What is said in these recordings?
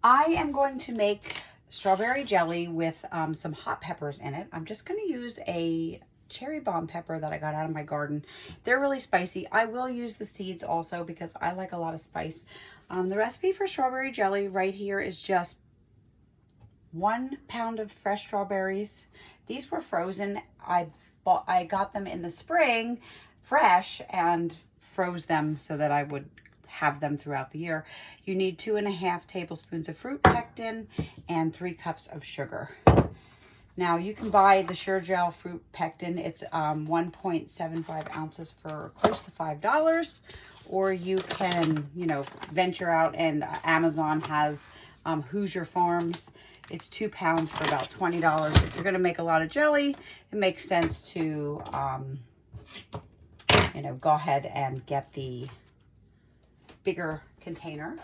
I am going to make strawberry jelly with some hot peppers in it. I'm just going to use a cherry bomb pepper that I got out of my garden. They're really spicy. I will use the seeds also because I like a lot of spice. The recipe for strawberry jelly right here is just 1 pound of fresh strawberries. These were frozen. I got them in the spring fresh and froze them so that I would have them throughout the year. You need 2.5 tablespoons of fruit pectin and 3 cups of sugar. Now you can buy the Sure-Gel fruit pectin. It's 1.75 ounces for close to $5. Or you can, venture out and Amazon has Hoosier Farms. It's 2 pounds for about $20. If you're going to make a lot of jelly, it makes sense to, go ahead and get the bigger container.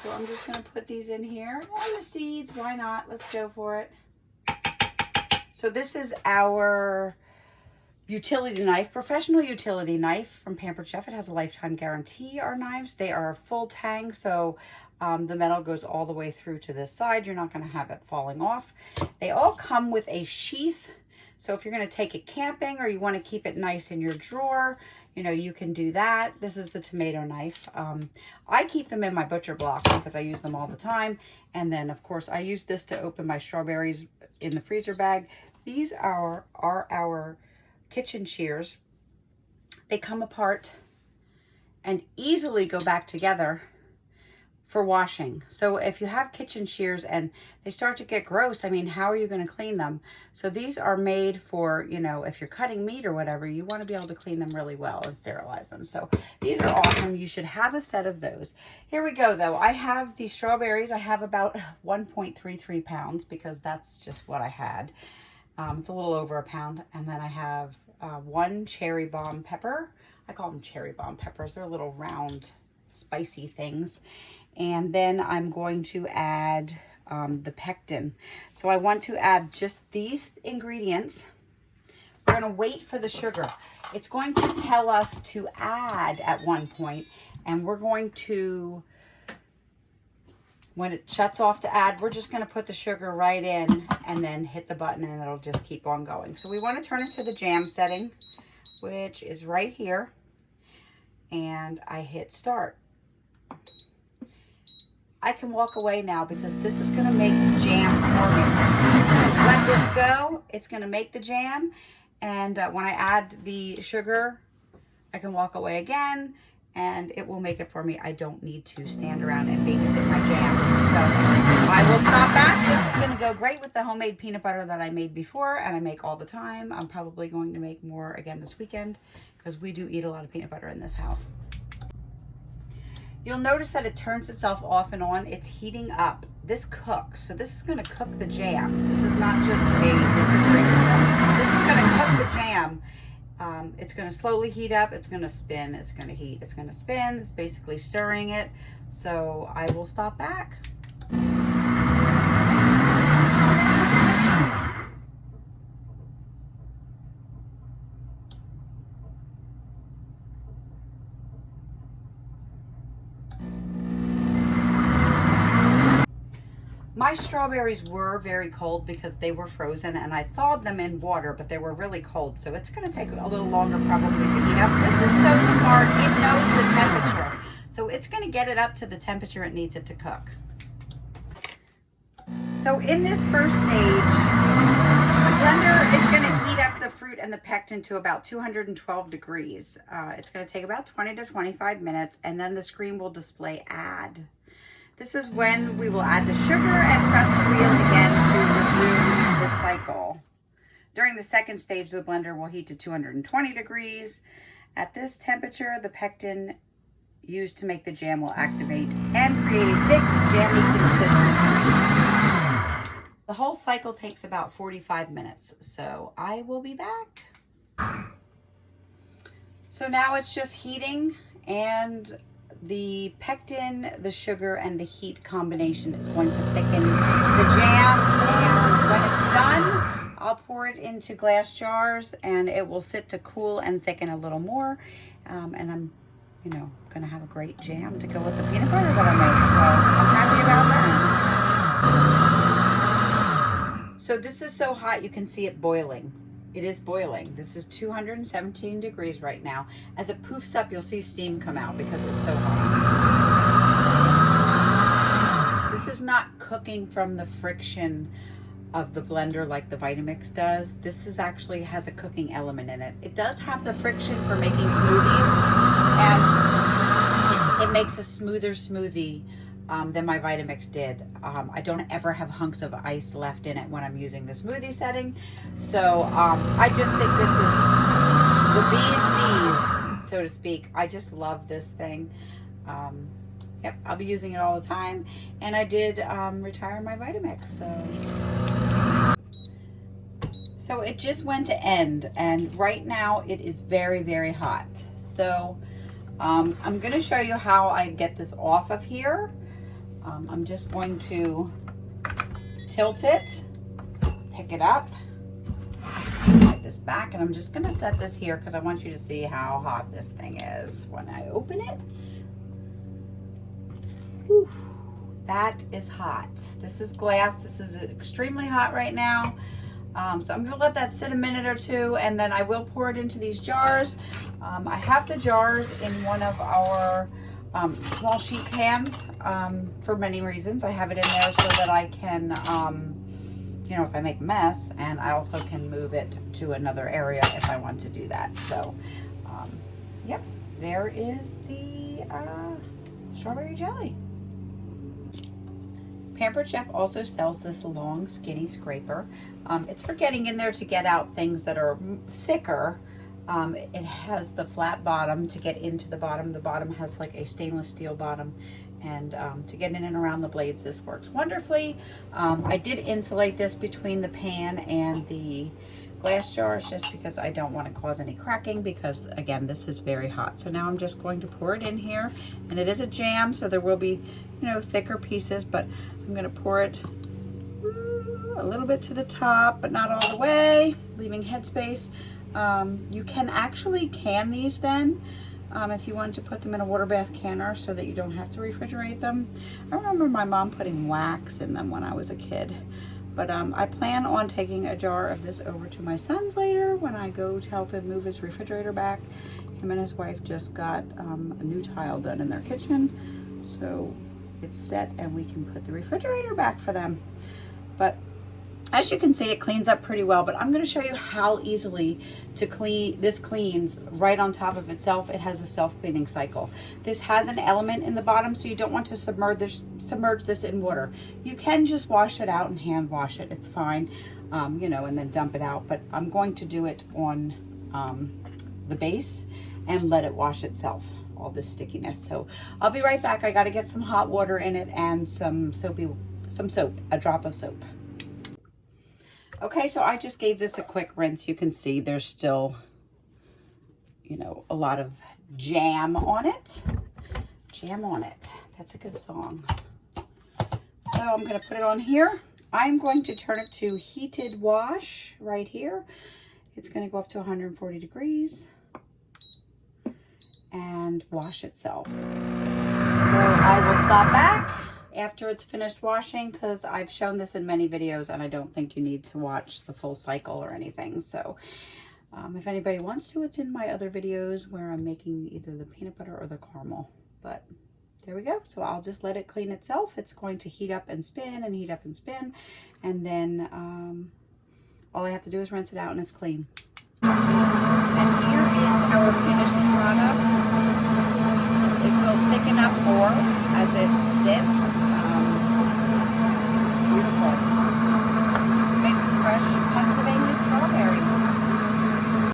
So I'm just going to put these in here. And the seeds, why not? Let's go for it. So this is our utility knife, professional utility knife from Pampered Chef. It has a lifetime guarantee, our knives. They are full tang, so the metal goes all the way through to this side. You're not going to have it falling off. They all come with a sheath. So if you're going to take it camping or you want to keep it nice in your drawer, you can do that. This is the tomato knife. I keep them in my butcher block because I use them all the time. And then, of course, I use this to open my strawberries in the freezer bag. These are our kitchen shears. They come apart and easily go back together for washing. So if you have kitchen shears and they start to get gross, how are you going to clean them? So these are made for, if you're cutting meat or whatever, you want to be able to clean them really well and sterilize them. So these are awesome. You should have a set of those. Here we go though. I have these strawberries. I have about 1.33 pounds because that's just what I had. It's a little over a pound. And then I have 1 cherry bomb pepper. I call them cherry bomb peppers. They're little round, spicy things. And then I'm going to add the pectin. So I want to add just these ingredients. We're going to wait for the sugar. It's going to tell us to add at one point, and we're going to, when it shuts off to add, we're just going to put the sugar right in and then hit the button and it'll just keep on going. So we want to turn it to the jam setting, which is right here. And I hit start. I can walk away now because this is going to make jam for me. Let this go. It's going to make the jam. And when I add the sugar, I can walk away again and it will make it for me. I don't need to stand around and babysit my jam. So I will stop back. This is going to go great with the homemade peanut butter that I made before and I make all the time. I'm probably going to make more again this weekend because we do eat a lot of peanut butter in this house. You'll notice that it turns itself off and on. It's heating up. This cooks. So this is going to cook the jam. This is not just a refrigerator. This is going to cook the jam. It's going to slowly heat up. It's going to spin. It's going to heat. It's going to spin. It's basically stirring it. So I will stop back. My strawberries were very cold because they were frozen and I thawed them in water, but they were really cold. So it's going to take a little longer probably to heat up. This is so smart. It knows the temperature. So it's going to get it up to the temperature it needs it to cook. So in this first stage, the blender is going to heat up the fruit and the pectin to about 212 degrees. It's going to take about 20 to 25 minutes and then the screen will display add. This is when we will add the sugar and press the wheel again to resume the cycle. During the second stage, the blender will heat to 220 degrees. At this temperature, the pectin used to make the jam will activate and create a thick, jammy consistency. The whole cycle takes about 45 minutes, so I will be back. So now it's just heating and the pectin, the sugar, and the heat combination is going to thicken the jam. And when it's done, I'll pour it into glass jars and it will sit to cool and thicken a little more. And I'm, going to have a great jam to go with the peanut butter that I made. So I'm happy about that. So this is so hot you can see it boiling. It is boiling. This is 217 degrees right now. As it poofs up, you'll see steam come out because it's so hot. This is not cooking from the friction of the blender like the Vitamix does. This is actually has a cooking element in it. It does have the friction for making smoothies, and it makes a smoother smoothie than my Vitamix did. I don't ever have hunks of ice left in it when I'm using the smoothie setting. So I just think this is the bee's knees, so to speak. I just love this thing. Yep, I'll be using it all the time. And I did retire my Vitamix. So it just went to end, and right now it is very, very hot. So I'm going to show you how I get this off of here. I'm just going to tilt it, pick it up, slide this back, and I'm just going to set this here because I want you to see how hot this thing is when I open it. Whew, that is hot. This is glass. This is extremely hot right now. So I'm going to let that sit a minute or two, and then I will pour it into these jars. I have the jars in one of our small sheet pans for many reasons. I have it in there so that I can, you know, if I make a mess, and I also can move it to another area if I want to do that. So, yep, there is the strawberry jelly. Pampered Chef also sells this long skinny scraper. It's for getting in there to get out things that are thicker. It has the flat bottom to get into the bottom. The bottom has like a stainless steel bottom, and to get in and around the blades, this works wonderfully. I did insulate this between the pan and the glass jars just because I don't want to cause any cracking, because again, this is very hot. So now I'm just going to pour it in here, and it is a jam, so there will be, you know, thicker pieces, but I'm going to pour it a little bit to the top, but not all the way, leaving headspace. You can actually can these then, if you want to put them in a water bath canner so that you don't have to refrigerate them. I remember my mom putting wax in them when I was a kid. But I plan on taking a jar of this over to my son's later when I go to help him move his refrigerator back. Him and his wife just got a new tile done in their kitchen, so it's set and we can put the refrigerator back for them. But as you can see, it cleans up pretty well, but I'm going to show you how easily to clean. This cleans right on top of itself. It has a self-cleaning cycle. This has an element in the bottom, so you don't want to submerge this in water. You can just wash it out and hand wash it. It's fine, you know, and then dump it out. But I'm going to do it on the base and let it wash itself, all this stickiness. So I'll be right back. I got to get some hot water in it and some soap, a drop of soap. Okay, so I just gave this a quick rinse. You can see there's still, you know, a lot of jam on it. Jam on it. That's a good song. So I'm going to put it on here. I'm going to turn it to heated wash right here. It's going to go up to 140 degrees and wash itself. So I will stop back after it's finished washing, because I've shown this in many videos and I don't think you need to watch the full cycle or anything. So if anybody wants to, it's in my other videos where I'm making either the peanut butter or the caramel. But there we go. So I'll just let it clean itself. It's going to heat up and spin and heat up and spin, and then all I have to do is rinse it out and it's clean. And here is our finished product. It will thicken up more as it sits. It's beautiful. Big fresh Pennsylvania strawberries.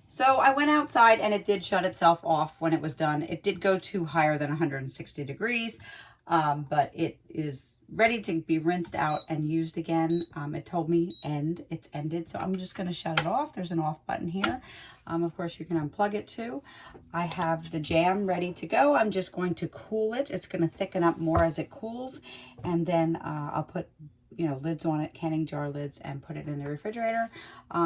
So I went outside and it did shut itself off when it was done. It did go to higher than 160 degrees, but it is ready to be rinsed out and used again. It told me end. It's ended, so I'm just going to shut it off. There's an off button here. Of course, you can unplug it too. I have the jam ready to go. I'm just going to cool it. It's going to thicken up more as it cools, and then I'll put, you know, lids on it, canning jar lids, and put it in the refrigerator.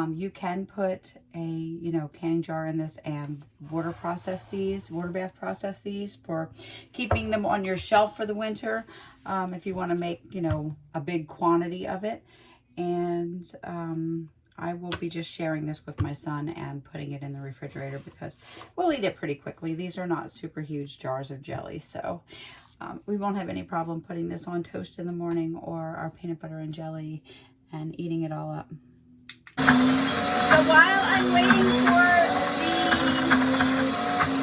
You can put a, you know, canning jar in this and water bath process these for keeping them on your shelf for the winter, if you want to make, you know, a big quantity of it. and I will be just sharing this with my son and putting it in the refrigerator because we'll eat it pretty quickly. These are not super huge jars of jelly, so we won't have any problem putting this on toast in the morning or our peanut butter and jelly and eating it all up. So while I'm waiting for the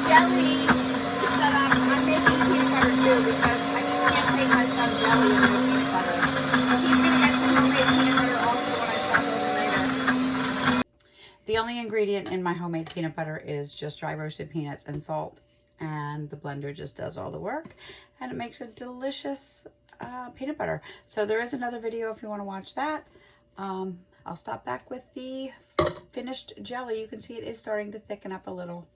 jelly to set up, I'm making peanut butter too because I just can't take my son jelly and no peanut butter. So he's going to get some homemade peanut butter also when I stop over later. The only ingredient in my homemade peanut butter is just dry roasted peanuts and salt. And the blender just does all the work. And it makes a delicious peanut butter. So there is another video if you want to watch that. I'll stop back with the finished jelly. You can see it is starting to thicken up a little.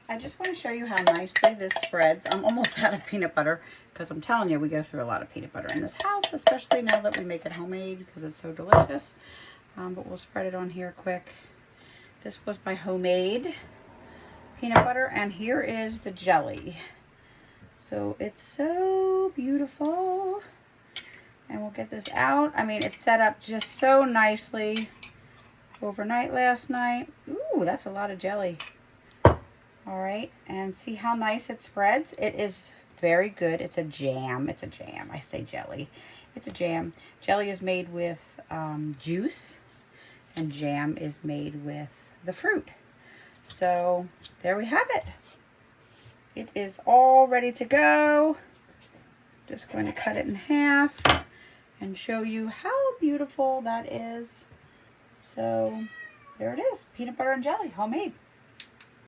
I just want to show you how nicely this spreads. I'm almost out of peanut butter because I'm telling you, we go through a lot of peanut butter in this house, especially now that we make it homemade because it's so delicious. But we'll spread it on here quick. This was my homemade peanut butter, and here is the jelly. So it's so beautiful. And we'll get this out. I mean, it's set up just so nicely overnight last night. Ooh, that's a lot of jelly. All right, and see how nice it spreads? It is very good. It's a jam. It's a jam. I say jelly. It's a jam. Jelly is made with juice, and jam is made with the fruit. So there we have it. It is all ready to go. Just going to cut it in half and show you how beautiful that is. So there it is, peanut butter and jelly, homemade.